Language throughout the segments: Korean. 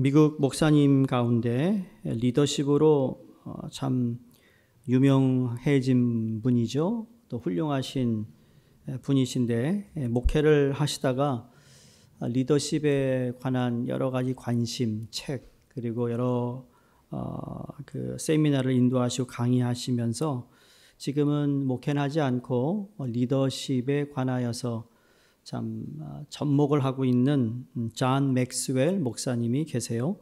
미국 목사님 가운데 리더십으로 참 유명해진 분이죠. 또 훌륭하신 분이신데 목회를 하시다가 리더십에 관한 여러 가지 관심, 책 그리고 여러 그 세미나를 인도하시고 강의하시면서 지금은 목회는 하지 않고 리더십에 관하여서 참 접목을 하고 있는 존 맥스웰 목사님이 계세요.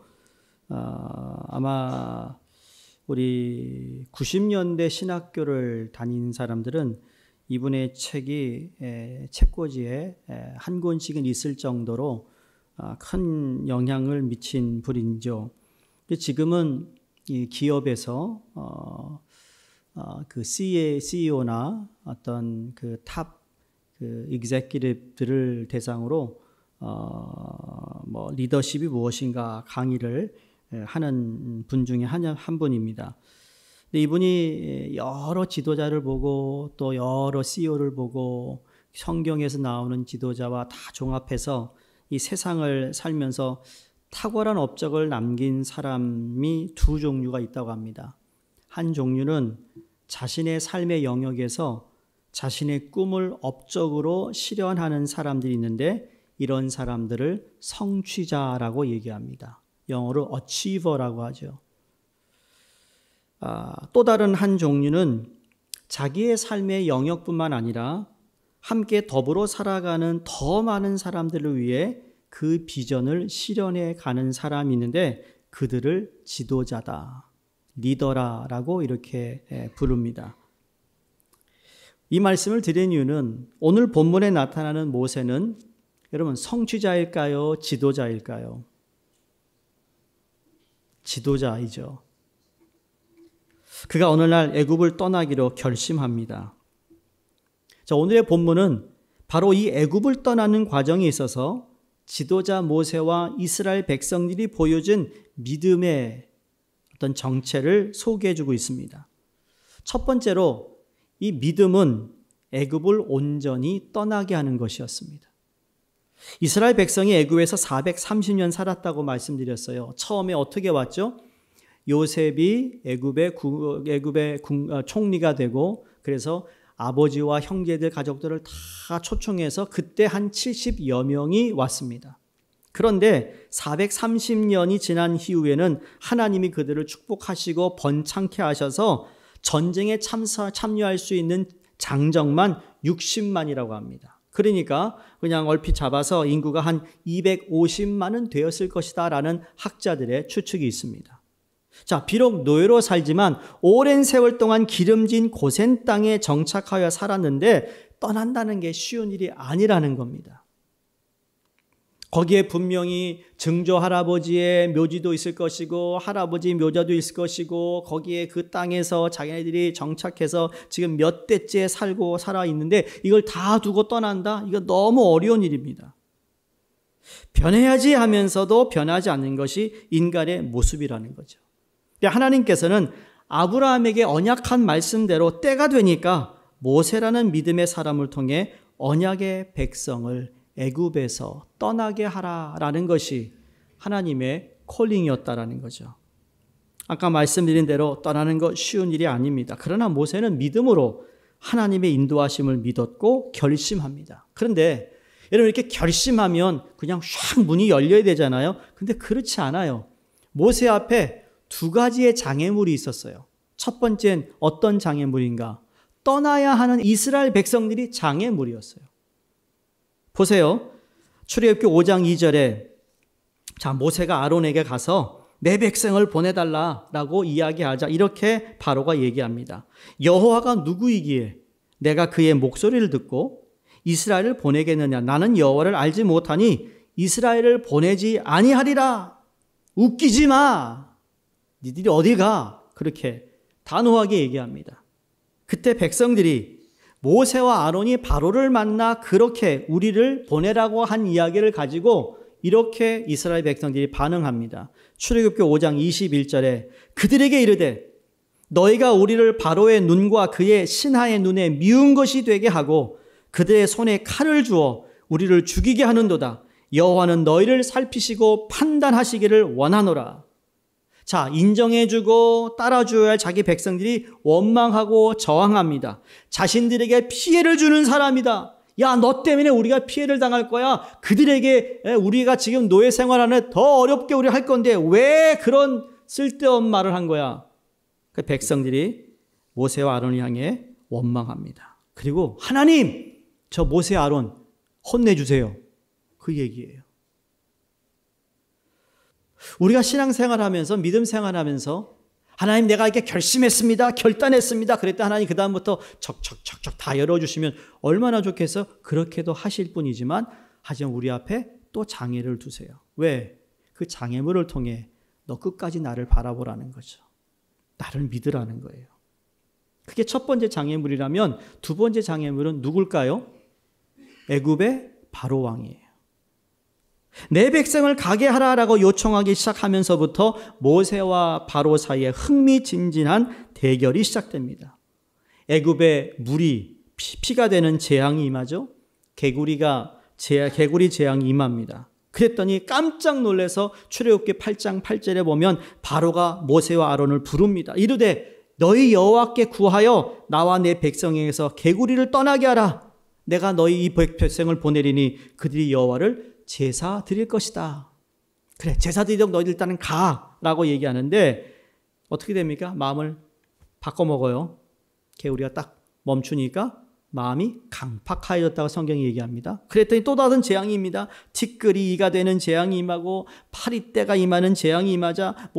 아마 우리 90년대 신학교를 다닌 사람들은 이분의 책이 책꽂이에 한 권씩은 있을 정도로 큰 영향을 미친 분이죠. 지금은 이 기업에서 그 CEO나 어떤 그 탑 그 executive들을 대상으로 뭐 리더십이 무엇인가 강의를 하는 분 중에 한 분입니다. 근데 이분이 여러 지도자를 보고 또 여러 CEO를 보고 성경에서 나오는 지도자와 다 종합해서 이 세상을 살면서 탁월한 업적을 남긴 사람이 두 종류가 있다고 합니다. 한 종류는 자신의 삶의 영역에서 자신의 꿈을 업적으로 실현하는 사람들이 있는데 이런 사람들을 성취자라고 얘기합니다. 영어로 achiever라고 하죠. 또 다른 한 종류는 자기의 삶의 영역뿐만 아니라 함께 더불어 살아가는 더 많은 사람들을 위해 그 비전을 실현해 가는 사람이 있는데 그들을 지도자다, 리더라라고 이렇게 부릅니다. 이 말씀을 드린 이유는 오늘 본문에 나타나는 모세는 여러분 성취자일까요? 지도자일까요? 지도자이죠. 그가 어느 날 애굽을 떠나기로 결심합니다. 자, 오늘의 본문은 바로 이 애굽을 떠나는 과정에 있어서 지도자 모세와 이스라엘 백성들이 보여준 믿음의 어떤 정체를 소개해 주고 있습니다. 첫 번째로 이 믿음은 애굽을 온전히 떠나게 하는 것이었습니다. 이스라엘 백성이 애굽에서 430년 살았다고 말씀드렸어요. 처음에 어떻게 왔죠? 요셉이 애굽의 총리가 되고 그래서 아버지와 형제들 가족들을 다 초청해서 그때 한 70여 명이 왔습니다. 그런데 430년이 지난 이후에는 하나님이 그들을 축복하시고 번창케 하셔서 전쟁에 참여할 수 있는 장정만 60만이라고 합니다. 그러니까 그냥 얼핏 잡아서 인구가 한 250만은 되었을 것이다 라는 학자들의 추측이 있습니다. 자, 비록 노예로 살지만 오랜 세월 동안 기름진 고센 땅에 정착하여 살았는데 떠난다는 게 쉬운 일이 아니라는 겁니다. 거기에 분명히 증조 할아버지의 묘지도 있을 것이고 할아버지 묘자도 있을 것이고 거기에 그 땅에서 자기네들이 정착해서 지금 몇 대째 살아 있는데 이걸 다 두고 떠난다? 이거 너무 어려운 일입니다. 변해야지 하면서도 변하지 않는 것이 인간의 모습이라는 거죠. 하나님께서는 아브라함에게 언약한 말씀대로 때가 되니까 모세라는 믿음의 사람을 통해 언약의 백성을 애굽에서 떠나게 하라라는 것이 하나님의 콜링이었다라는 거죠. 아까 말씀드린 대로 떠나는 것 쉬운 일이 아닙니다. 그러나 모세는 믿음으로 하나님의 인도하심을 믿었고 결심합니다. 그런데 여러분 이렇게 결심하면 그냥 샥 문이 열려야 되잖아요. 근데 그렇지 않아요. 모세 앞에 두 가지의 장애물이 있었어요. 첫 번째는 어떤 장애물인가? 떠나야 하는 이스라엘 백성들이 장애물이었어요. 보세요. 출애굽기 5장 2절에 자, 모세가 아론에게 가서 내 백성을 보내달라라고 이야기하자 이렇게 바로가 얘기합니다. 여호와가 누구이기에 내가 그의 목소리를 듣고 이스라엘을 보내겠느냐? 나는 여호와를 알지 못하니 이스라엘을 보내지 아니하리라. 웃기지 마. 니들이 어디 가? 그렇게 단호하게 얘기합니다. 그때 백성들이 모세와 아론이 바로를 만나 그렇게 우리를 보내라고 한 이야기를 가지고 이렇게 이스라엘 백성들이 반응합니다. 출애굽기 5장 21절에 그들에게 이르되 너희가 우리를 바로의 눈과 그의 신하의 눈에 미운 것이 되게 하고 그들의 손에 칼을 주어 우리를 죽이게 하는도다. 여호와는 너희를 살피시고 판단하시기를 원하노라. 자, 인정해주고 따라줘야 할 자기 백성들이 원망하고 저항합니다. 자신들에게 피해를 주는 사람이다. 야, 너 때문에 우리가 피해를 당할 거야. 그들에게 우리가 지금 노예 생활하는 더 어렵게 우리 할 건데 왜 그런 쓸데없는 말을 한 거야. 그 백성들이 모세와 아론을 향해 원망합니다. 그리고 하나님, 저 모세 아론 혼내주세요. 그 얘기예요. 우리가 신앙생활하면서 믿음 생활하면서 하나님 내가 이렇게 결심했습니다. 결단했습니다. 그랬더니 하나님 그 다음부터 척척척척 다 열어주시면 얼마나 좋겠어. 그렇게도 하실 뿐이지만 하지만 우리 앞에 또 장애를 두세요. 왜? 그 장애물을 통해 너 끝까지 나를 바라보라는 거죠. 나를 믿으라는 거예요. 그게 첫 번째 장애물이라면 두 번째 장애물은 누굴까요? 애굽의 바로 왕이에요. 내 백성을 가게 하라라고 요청하기 시작하면서부터 모세와 바로 사이에 흥미진진한 대결이 시작됩니다. 애굽의 물이 피가 되는 재앙이 임하죠. 개구리 재앙이 임합니다. 그랬더니 깜짝 놀라서 출애굽기 8장 8절에 보면 바로가 모세와 아론을 부릅니다. 이르되 너희 여호와께 구하여 나와 내 백성에게서 개구리를 떠나게 하라. 내가 너희 이 백성을 보내리니 그들이 여호와를 제사 드릴 것이다. 그래, 제사 드리도록 너희들 일단은 가라고 얘기하는데 어떻게 됩니까? 마음을 바꿔먹어요. 개구리가 딱 멈추니까 마음이 강팍하여졌다고 성경이 얘기합니다. 그랬더니 또 다른 재앙입니다. 티끌이 이가 되는 재앙이 임하고 파리떼가 임하는 재앙이 임하자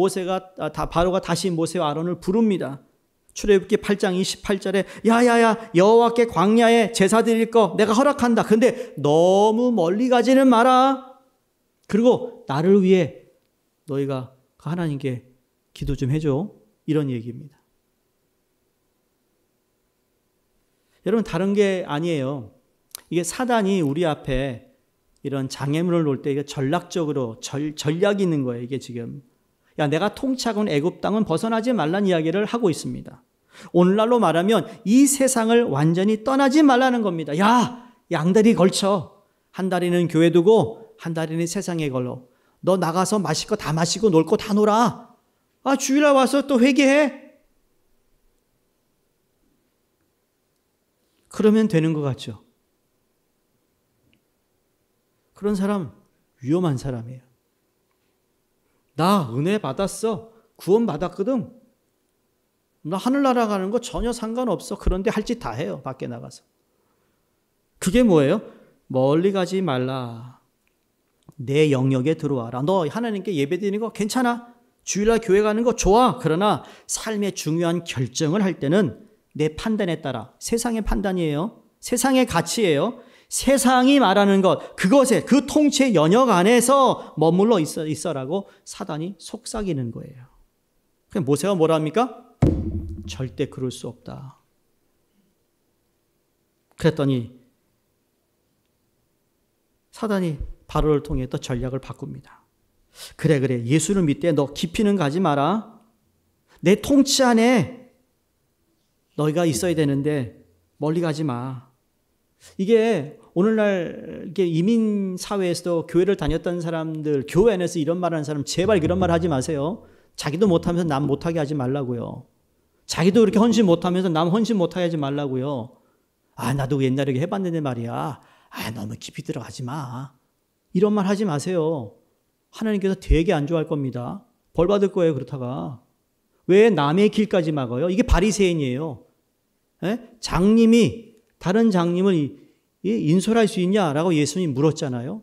바로가 다시 모세와 아론을 부릅니다. 출애굽기 8장 28절에 야야야 여호와께 광야에 제사 드릴 거 내가 허락한다. 근데 너무 멀리 가지는 마라. 그리고 나를 위해 너희가 하나님께 기도 좀 해줘. 이런 얘기입니다. 여러분 다른 게 아니에요. 이게 사단이 우리 앞에 이런 장애물을 놓을 때 이게 전략적으로 전략이 있는 거예요. 이게 지금 야 내가 통치하고 있는 애굽 땅은 벗어나지 말라는 이야기를 하고 있습니다. 오늘날로 말하면 이 세상을 완전히 떠나지 말라는 겁니다. 야 양다리 걸쳐. 한 다리는 교회 두고 한 다리는 세상에 걸러. 너 나가서 마실 거 다 마시고 놀 거 다 놀아. 아 주일날 와서 또 회개해. 그러면 되는 것 같죠. 그런 사람 위험한 사람이에요. 나 은혜 받았어. 구원 받았거든. 나 하늘나라 가는 거 전혀 상관없어. 그런데 할 짓 다 해요. 밖에 나가서. 그게 뭐예요? 멀리 가지 말라. 내 영역에 들어와라. 너 하나님께 예배드리는 거 괜찮아. 주일날 교회 가는 거 좋아. 그러나 삶의 중요한 결정을 할 때는 내 판단에 따라 세상의 판단이에요. 세상의 가치예요. 세상이 말하는 것, 그것에 그 통치의 영역 안에서 머물러 있어라고 사단이 속삭이는 거예요. 그럼 모세가 뭐라 합니까? 절대 그럴 수 없다. 그랬더니 사단이 바로를 통해 또 전략을 바꿉니다. 그래 예수를 믿되 너 깊이는 가지 마라. 내 통치 안에 너희가 있어야 되는데 멀리 가지 마. 이게 오늘날 이게 이민 사회에서도 교회를 다녔던 사람들, 교회 안에서 이런 말하는 사람 제발 그런 말 하지 마세요. 자기도 못하면서 남 못하게 하지 말라고요. 자기도 그렇게 헌신 못하면서 남 헌신 못하게 하지 말라고요. 아 나도 옛날에 해봤는데 말이야. 아 너무 깊이 들어가지 마. 이런 말 하지 마세요. 하나님께서 되게 안 좋아할 겁니다. 벌 받을 거예요. 그렇다가. 왜 남의 길까지 막아요? 이게 바리새인이에요. 장님이 다른 장님을 인솔할 수 있냐라고 예수님이 물었잖아요.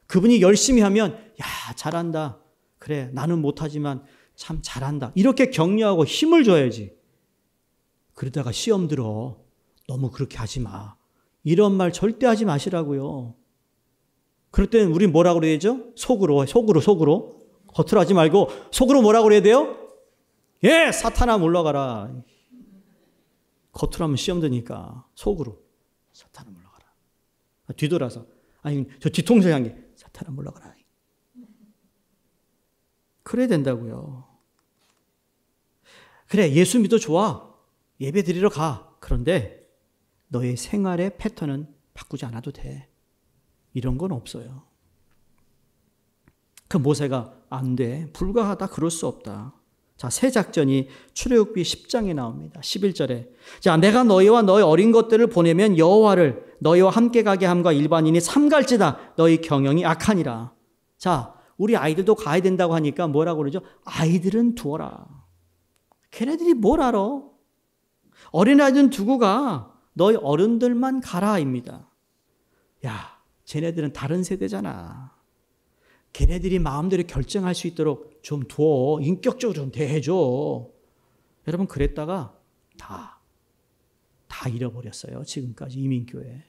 그분이 열심히 하면 야 잘한다. 그래 나는 못하지만 참 잘한다. 이렇게 격려하고 힘을 줘야지. 그러다가 시험 들어. 너무 그렇게 하지 마. 이런 말 절대 하지 마시라고요. 그럴 때는 우리 뭐라고 그래야 되죠? 속으로. 겉으로 하지 말고 속으로 뭐라고 그래야 돼요? 예 사탄아 물러가라. 겉으로 하면 시험 드니까 속으로 사탄아 물러가라. 뒤돌아서 아니 저 뒤통수 향해 사탄아 물러가라. 그래야 된다고요. 그래 예수 믿어 좋아. 예배 드리러 가. 그런데 너의 생활의 패턴은 바꾸지 않아도 돼. 이런 건 없어요. 그 모세가 안 돼. 불가하다. 그럴 수 없다. 자, 새 작전이 출애굽기 10장에 나옵니다. 11절에. 자, 내가 너희와 너희 어린 것들을 보내면 여호와를 너희와 함께 가게 함과 일반인이 삼갈지다. 너희 경영이 악하니라. 자, 우리 아이들도 가야 된다고 하니까 뭐라고 그러죠? 아이들은 두어라. 걔네들이 뭘 알아? 어린아이들은 두고 가. 너희 어른들만 가라입니다. 야, 쟤네들은 다른 세대잖아. 걔네들이 마음대로 결정할 수 있도록 좀 둬. 인격적으로 좀 대해줘. 여러분, 그랬다가 다 잃어버렸어요. 지금까지 이민교회.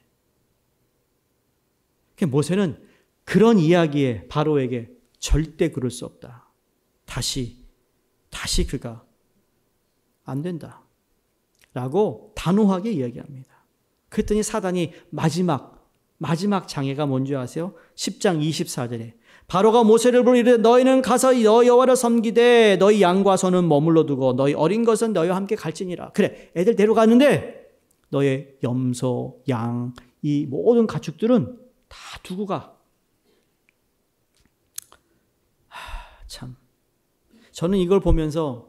모세는 그런 이야기에 바로에게 절대 그럴 수 없다. 다시 그가 안 된다. 라고 단호하게 이야기합니다. 그랬더니 사단이 마지막 장애가 뭔지 아세요? 10장 24절에 바로가 모세를 부르 이르되 너희는 가서 여호와를 섬기되 너희 양과 소는 머물러 두고 너희 어린 것은 너희와 함께 갈지니라. 그래, 애들 데려갔는데 너의 염소, 양, 이 모든 가축들은 다 두고 가. 참, 저는 이걸 보면서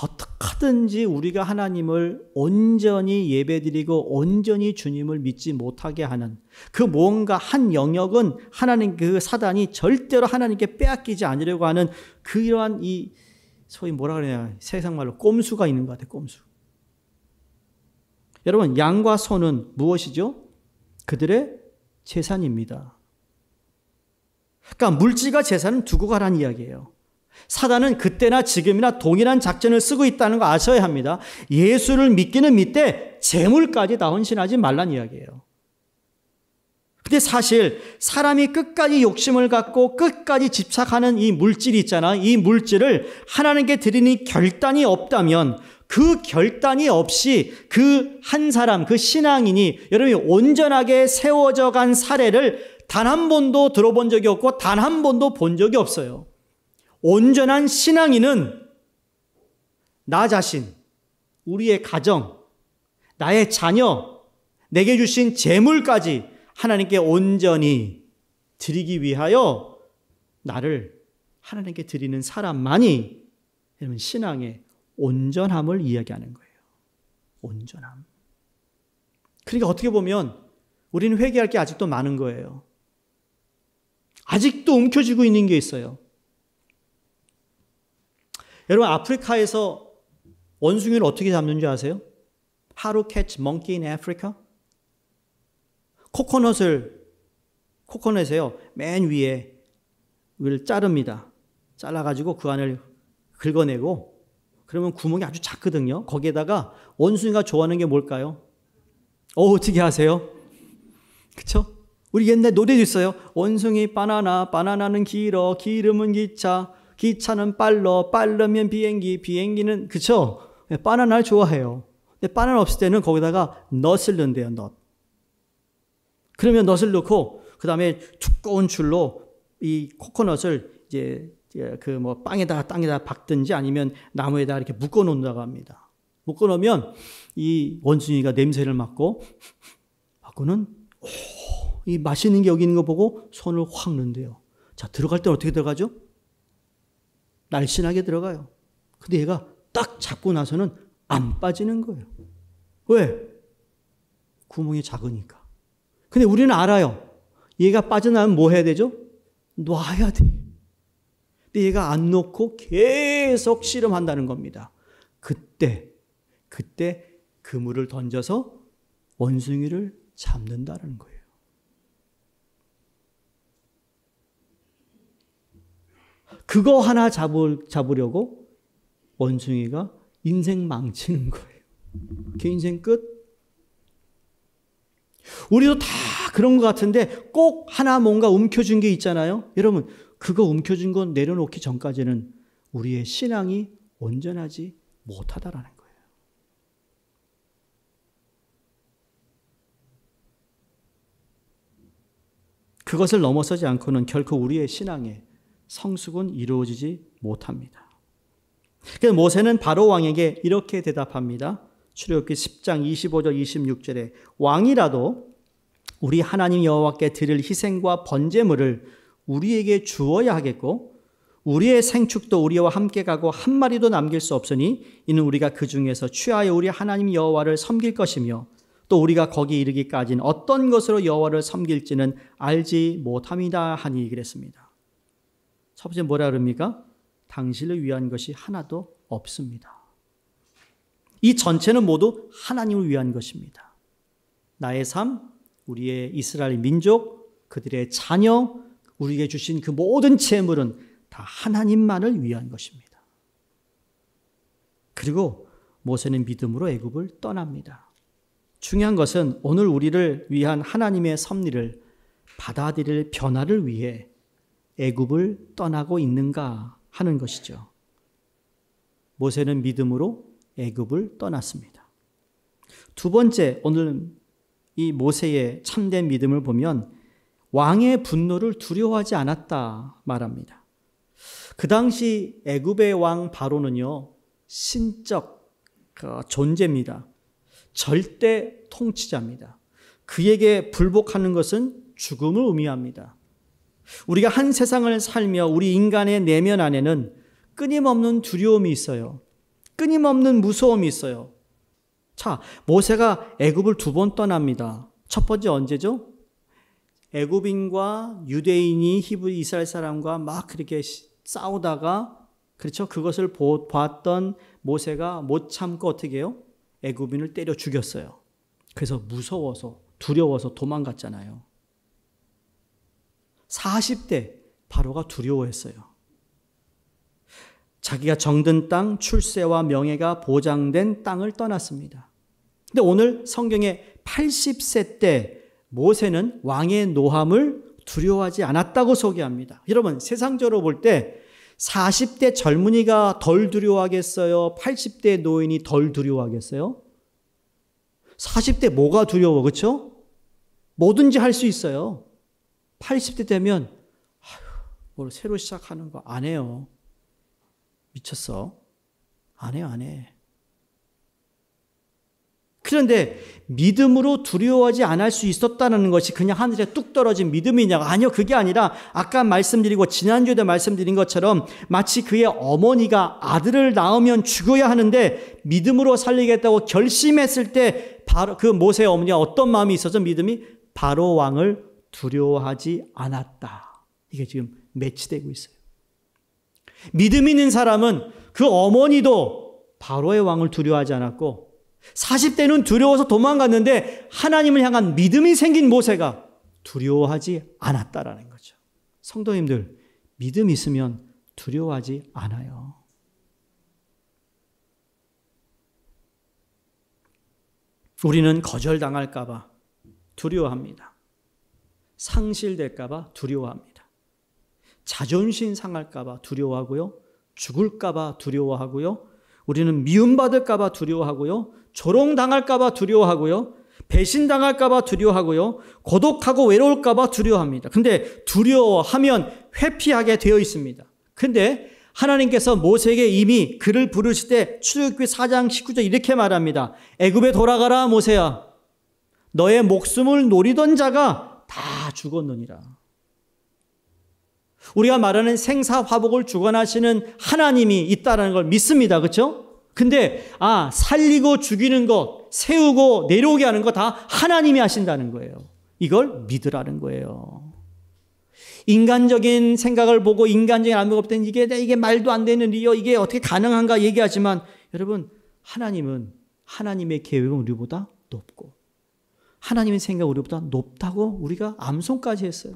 어떻게든지 우리가 하나님을 온전히 예배드리고 온전히 주님을 믿지 못하게 하는 그 뭔가 한 영역은 하나님, 그 사단이 절대로 하나님께 빼앗기지 않으려고 하는 그러한 이 소위 뭐라 그래야 세상 말로 꼼수가 있는 것 같아요. 꼼수. 여러분, 양과 소는 무엇이죠? 그들의 재산입니다. 그러니까 물질과 재산은 두고 가라는 이야기예요. 사단은 그때나 지금이나 동일한 작전을 쓰고 있다는 거 아셔야 합니다. 예수를 믿기는 믿되 재물까지 다 헌신하지 말란 이야기예요. 근데 사실 사람이 끝까지 욕심을 갖고 끝까지 집착하는 이 물질이 있잖아. 이 물질을 하나님께 드리니 결단이 없다면 그 결단이 없이 그 한 사람, 그 신앙인이 여러분이 온전하게 세워져 간 사례를 단 한 번도 들어본 적이 없고 단 한 번도 본 적이 없어요. 온전한 신앙인은 나 자신, 우리의 가정, 나의 자녀, 내게 주신 재물까지 하나님께 온전히 드리기 위하여 나를 하나님께 드리는 사람만이 여러분 신앙의 온전함을 이야기하는 거예요. 온전함. 그러니까 어떻게 보면 우리는 회개할 게 아직도 많은 거예요. 아직도 움켜쥐고 있는 게 있어요. 여러분, 아프리카에서 원숭이를 어떻게 잡는 줄 아세요? How to catch monkey in Africa? 코코넛에요. 맨 위에 을 자릅니다. 잘라가지고 그 안을 긁어내고 그러면 구멍이 아주 작거든요. 거기에다가 원숭이가 좋아하는 게 뭘까요? 어떻게 아세요? 그쵸? 우리 옛날 노래도 있어요. 원숭이 바나나, 바나나는 길어, 기름은 기차, 기차는 빨러, 빠르면 비행기, 비행기는, 그쵸? 바나나를 좋아해요. 근데 바나나 없을 때는 거기다가 넛을 넣는데요, 넛. 그러면 넛을 넣고, 그 다음에 두꺼운 줄로 이 코코넛을 이제 그 뭐 땅에다 박든지 아니면 나무에다 이렇게 묶어 놓는다고 합니다. 묶어 놓으면 이 원숭이가 냄새를 맡고는, 이 맛있는 게 여기 있는 거 보고 손을 확 넣는데요. 자, 들어갈 때 어떻게 들어가죠? 날씬하게 들어가요. 근데 얘가 딱 잡고 나서는 안 빠지는 거예요. 왜? 구멍이 작으니까. 근데 우리는 알아요. 얘가 빠져나오면 뭐 해야 되죠? 놔야 돼. 근데 얘가 안 놓고 계속 씨름한다는 겁니다. 그때 그물을 던져서 원숭이를 잡는다는 거예요. 그거 하나 잡으려고 원숭이가 인생 망치는 거예요. 걔 인생 끝. 우리도 다 그런 것 같은데 꼭 하나 뭔가 움켜준 게 있잖아요. 여러분, 그거 움켜준 건 내려놓기 전까지는 우리의 신앙이 온전하지 못하다라는 거예요. 그것을 넘어서지 않고는 결코 우리의 신앙에 성숙은 이루어지지 못합니다. 그래서 모세는 바로 왕에게 이렇게 대답합니다. 출애굽기 10장 25절 26절에 왕이라도 우리 하나님 여호와께 드릴 희생과 번제물을 우리에게 주어야 하겠고 우리의 생축도 우리와 함께 가고 한 마리도 남길 수 없으니 이는 우리가 그 중에서 취하여 우리 하나님 여호와를 섬길 것이며 또 우리가 거기 이르기까지는 어떤 것으로 여호와를 섬길지는 알지 못함이다 하니 그랬습니다. 첫 번째 뭐라 그럽니까? 당신을 위한 것이 하나도 없습니다. 이 전체는 모두 하나님을 위한 것입니다. 나의 삶, 우리의 이스라엘 민족, 그들의 자녀, 우리에게 주신 그 모든 재물은 다 하나님만을 위한 것입니다. 그리고 모세는 믿음으로 애굽을 떠납니다. 중요한 것은 오늘 우리를 위한 하나님의 섭리를 받아들일 변화를 위해 애굽을 떠나고 있는가 하는 것이죠. 모세는 믿음으로 애굽을 떠났습니다. 두 번째, 오늘 이 모세의 참된 믿음을 보면 왕의 분노를 두려워하지 않았다 말합니다. 그 당시 애굽의 왕 바로는요, 신적 존재입니다. 절대 통치자입니다. 그에게 불복하는 것은 죽음을 의미합니다. 우리가 한 세상을 살며 우리 인간의 내면 안에는 끊임없는 두려움이 있어요. 끊임없는 무서움이 있어요. 자, 모세가 애굽을 2번 떠납니다. 첫 번째 언제죠? 애굽인과 유대인이 히브리 이스라엘 사람과 막 그렇게 싸우다가, 그렇죠? 그것을 봤던 모세가 못 참고 어떻게 해요? 애굽인을 때려 죽였어요. 그래서 무서워서 두려워서 도망갔잖아요. 40대 바로가 두려워했어요. 자기가 정든 땅, 출세와 명예가 보장된 땅을 떠났습니다. 근데 오늘 성경에 80세 때 모세는 왕의 노함을 두려워하지 않았다고 소개합니다. 여러분, 세상적으로 볼 때 40대 젊은이가 덜 두려워하겠어요? 80대 노인이 덜 두려워하겠어요? 40대 뭐가 두려워, 그렇죠? 뭐든지 할 수 있어요. 80대 되면 뭘 새로 시작하는 거 안 해요. 미쳤어. 안 해요, 안 해. 그런데 믿음으로 두려워하지 않을 수 있었다는 것이 그냥 하늘에 뚝 떨어진 믿음이냐고. 아니요, 그게 아니라 아까 말씀드리고 지난주에도 말씀드린 것처럼 마치 그의 어머니가 아들을 낳으면 죽어야 하는데 믿음으로 살리겠다고 결심했을 때 바로 그 모세의 어머니가 어떤 마음이 있어서 믿음이 바로 왕을 두려워하지 않았다. 이게 지금 매치되고 있어요. 믿음 있는 사람은 그 어머니도 바로의 왕을 두려워하지 않았고 40대는 두려워서 도망갔는데 하나님을 향한 믿음이 생긴 모세가 두려워하지 않았다라는 거죠. 성도님들, 믿음 있으면 두려워하지 않아요. 우리는 거절당할까 봐 두려워합니다. 상실될까 봐 두려워합니다. 자존심 상할까 봐 두려워하고요. 죽을까 봐 두려워하고요. 우리는 미움받을까 봐 두려워하고요. 조롱당할까 봐 두려워하고요. 배신당할까 봐 두려워하고요. 고독하고 외로울까 봐 두려워합니다. 근데 두려워하면 회피하게 되어 있습니다. 근데 하나님께서 모세에게 이미 그를 부르실 때 출애굽기 4장 19절 이렇게 말합니다. 애굽에 돌아가라 모세야. 너의 목숨을 노리던 자가 다 죽었느니라. 우리가 말하는 생사화복을 주관하시는 하나님이 있다는 걸 믿습니다. 그렇죠? 근데 살리고 죽이는 것, 세우고 내려오게 하는 거 다 하나님이 하신다는 거예요. 이걸 믿으라는 거예요. 인간적인 생각을 보고 인간적인 안목을 볼 때는 이게 말도 안 되는 일이요. 이게 어떻게 가능한가 얘기하지만 여러분, 하나님은 하나님의 계획은 우리보다 높고 하나님의 생각은 우리보다 높다고 우리가 암송까지 했어요.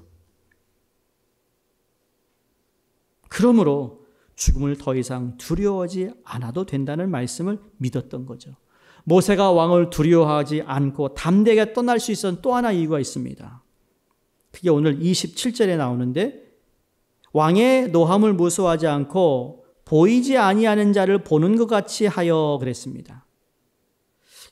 그러므로 죽음을 더 이상 두려워하지 않아도 된다는 말씀을 믿었던 거죠. 모세가 왕을 두려워하지 않고 담대하게 떠날 수 있었던 또 하나 이유가 있습니다. 그게 오늘 27절에 나오는데 왕의 노함을 무서워하지 않고 보이지 아니하는 자를 보는 것 같이 하여 그랬습니다.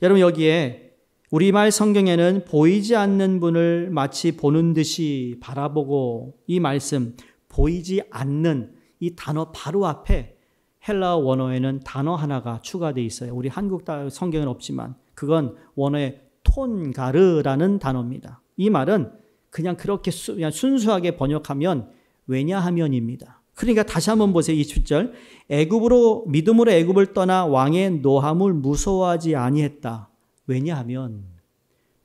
여러분, 여기에 우리말 성경에는 보이지 않는 분을 마치 보는 듯이 바라보고, 이 말씀 보이지 않는 이 단어 바로 앞에 헬라어 원어에는 단어 하나가 추가되어 있어요. 우리 한국 성경은 없지만 그건 원어의 톤가르라는 단어입니다. 이 말은 그냥 그렇게 그냥 순수하게 번역하면 왜냐하면입니다. 그러니까 다시 한번 보세요. 27절. 믿음으로 애굽을 떠나 왕의 노함을 무서워하지 아니했다. 왜냐하면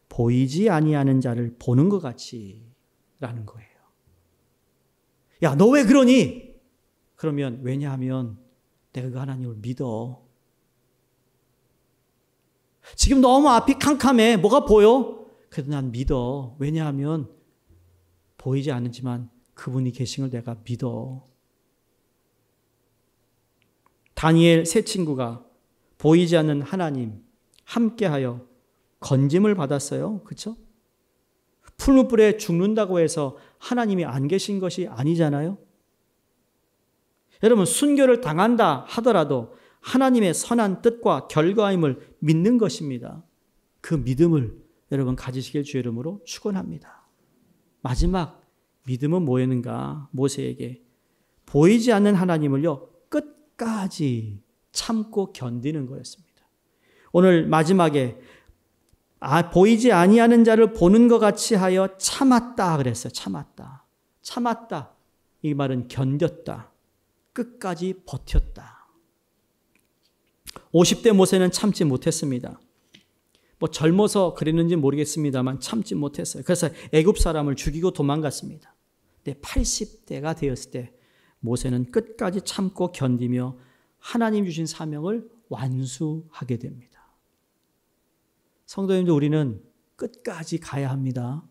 보이지 아니하는 자를 보는 것 같이 라는 거예요. 야, 너 왜 그러니? 그러면 왜냐하면 내가 그 하나님을 믿어. 지금 너무 앞이 캄캄해. 뭐가 보여? 그래도 난 믿어. 왜냐하면 보이지 않지만 그분이 계신 걸 내가 믿어. 다니엘 세 친구가 보이지 않는 하나님 함께하여 건짐을 받았어요. 그렇죠? 풀무불에 죽는다고 해서 하나님이 안 계신 것이 아니잖아요. 여러분, 순교를 당한다 하더라도 하나님의 선한 뜻과 결과임을 믿는 것입니다. 그 믿음을 여러분 가지시길 주의 이름으로 축원합니다. 마지막 믿음은 뭐였는가? 모세에게 보이지 않는 하나님을요 끝까지 참고 견디는 거였습니다. 오늘 마지막에 보이지 아니하는 자를 보는 것 같이 하여 참았다 그랬어요. 참았다. 참았다. 이 말은 견뎠다. 끝까지 버텼다. 50대 모세는 참지 못했습니다. 뭐 젊어서 그랬는지 모르겠습니다만 참지 못했어요. 그래서 애굽 사람을 죽이고 도망갔습니다. 근데 80대가 되었을 때 모세는 끝까지 참고 견디며 하나님 주신 사명을 완수하게 됩니다. 성도님들, 우리는 끝까지 가야 합니다.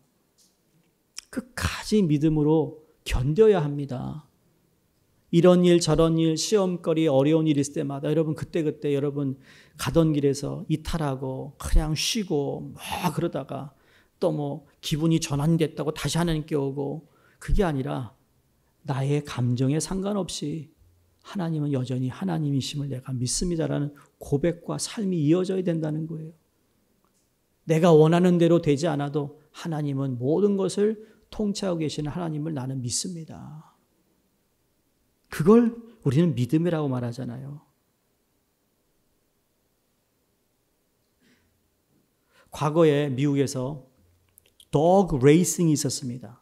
끝까지 믿음으로 견뎌야 합니다. 이런 일 저런 일 시험거리 어려운 일 있을 때마다 여러분 그때 여러분 가던 길에서 이탈하고 그냥 쉬고 막 그러다가 또 뭐 기분이 전환됐다고 다시 하나님께 오고, 그게 아니라 나의 감정에 상관없이 하나님은 여전히 하나님이심을 내가 믿습니다라는 고백과 삶이 이어져야 된다는 거예요. 내가 원하는 대로 되지 않아도 하나님은 모든 것을 통치하고 계시는 하나님을 나는 믿습니다. 그걸 우리는 믿음이라고 말하잖아요. 과거에 미국에서 dog racing이 있었습니다.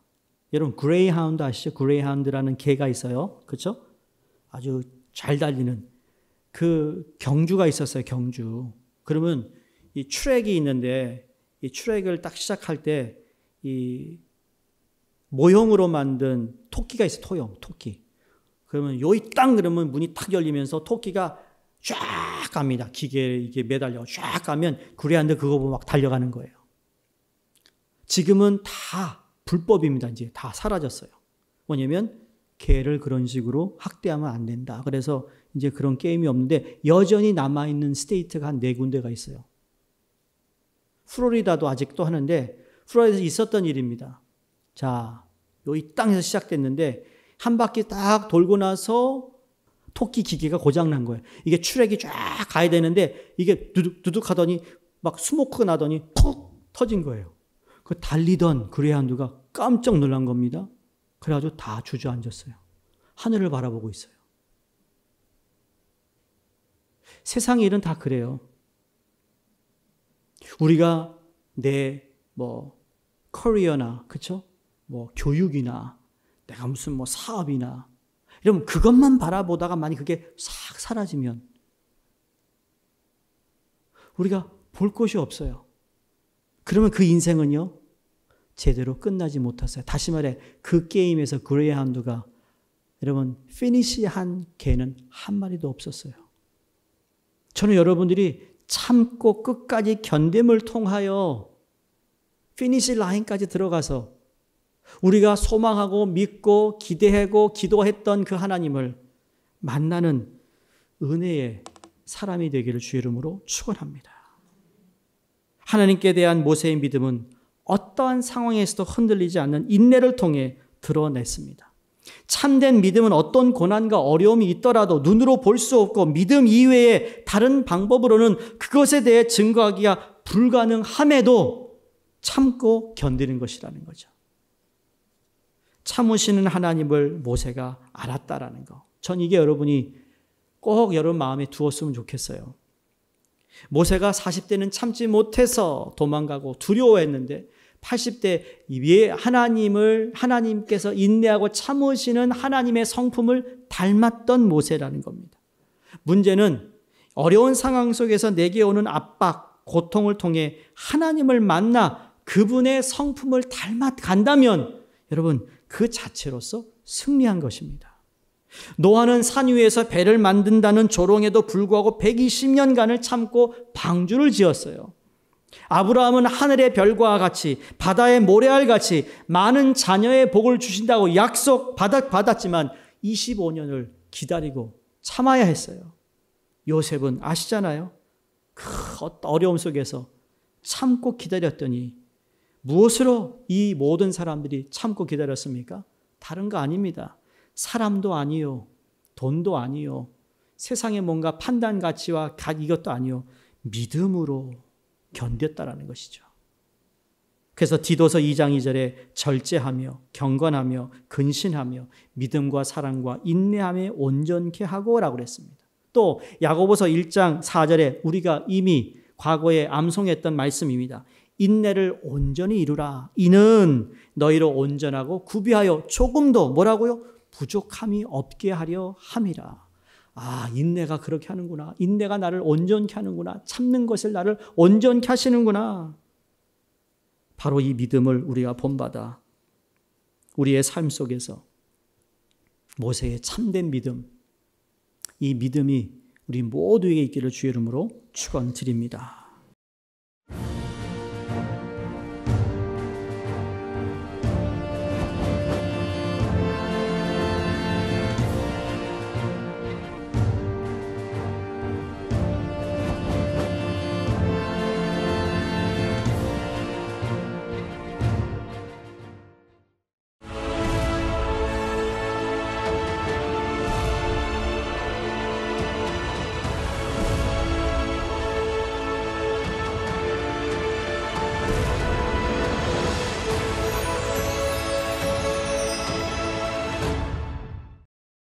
여러분 그레이하운드 아시죠? 그레이하운드라는 개가 있어요. 그렇죠? 아주 잘 달리는 그 경주가 있었어요. 경주. 그러면 이 트랙이 있는데 이 트랙을 딱 시작할 때 이 모형으로 만든 토끼가 있어요. 토끼. 그러면 여기 딱 그러면 문이 탁 열리면서 토끼가 쫙 갑니다. 기계에 이게 매달려 쫙 가면 그레이하운드 그거 보고 막 달려가는 거예요. 지금은 다 불법입니다. 이제 다 사라졌어요. 뭐냐면 개를 그런 식으로 학대하면 안 된다. 그래서 이제 그런 게임이 없는데 여전히 남아있는 스테이트가 한 4군데가 있어요. 플로리다도 아직도 하는데 플로리다에서 있었던 일입니다. 자, 여기 땅에서 시작됐는데 한 바퀴 딱 돌고 나서 토끼 기계가 고장난 거예요. 이게 트랙이 쫙 가야 되는데 이게 두둑 하더니 막 스모크가 나더니 푹 터진 거예요. 그 달리던 그레이하운드가 깜짝 놀란 겁니다. 그래가지고 다 주저앉았어요. 하늘을 바라보고 있어요. 세상의 일은 다 그래요. 우리가 내 커리어나 그렇죠? 교육이나 내가 무슨 사업이나 이러면 그것만 바라보다가 만약 그게 싹 사라지면 우리가 볼 곳이 없어요. 그러면 그 인생은요 제대로 끝나지 못했어요. 다시 말해 그 게임에서 그레이하운드가 여러분 피니시한 개는 한 마리도 없었어요. 저는 여러분들이 참고 끝까지 견딤을 통하여 피니시 라인까지 들어가서 우리가 소망하고 믿고 기대하고 기도했던 그 하나님을 만나는 은혜의 사람이 되기를 주의 이름으로 축원합니다. 하나님께 대한 모세의 믿음은 어떠한 상황에서도 흔들리지 않는 인내를 통해 드러냈습니다. 참된 믿음은 어떤 고난과 어려움이 있더라도 눈으로 볼 수 없고 믿음 이외에 다른 방법으로는 그것에 대해 증거하기가 불가능함에도 참고 견디는 것이라는 거죠. 참으시는 하나님을 모세가 알았다라는 거. 전 이게 여러분이 꼭 여러분 마음에 두었으면 좋겠어요. 모세가 40대는 참지 못해서 도망가고 두려워했는데 80대 하나님께서 인내하고 참으시는 하나님의 성품을 닮았던 모세라는 겁니다. 문제는 어려운 상황 속에서 내게 오는 압박, 고통을 통해 하나님을 만나 그분의 성품을 닮아간다면 여러분 그 자체로서 승리한 것입니다. 노아는 산 위에서 배를 만든다는 조롱에도 불구하고 120년간을 참고 방주를 지었어요. 아브라함은 하늘의 별과 같이 바다의 모래알 같이 많은 자녀의 복을 주신다고 약속 받았지만 25년을 기다리고 참아야 했어요. 요셉은 아시잖아요. 그 어려움 속에서 참고 기다렸더니 무엇으로 이 모든 사람들이 참고 기다렸습니까? 다른 거 아닙니다. 사람도 아니요, 돈도 아니요, 세상의 뭔가 판단 가치와 이것도 아니요, 믿음으로 견뎠다라는 것이죠. 그래서 디도서 2장 2절에 절제하며 경건하며 근신하며 믿음과 사랑과 인내함에 온전케 하고 라고 그랬습니다. 또 야고보서 1장 4절에 우리가 이미 과거에 암송했던 말씀입니다. 인내를 온전히 이루라. 이는 너희로 온전하고 구비하여 조금도 뭐라고요? 부족함이 없게 하려 함이라. 아, 인내가 그렇게 하는구나. 인내가 나를 온전케 하는구나. 참는 것을 나를 온전케 하시는구나. 바로 이 믿음을 우리가 본받아 우리의 삶 속에서 모세의 참된 믿음, 이 믿음이 우리 모두에게 있기를 주의 이름으로 축원드립니다.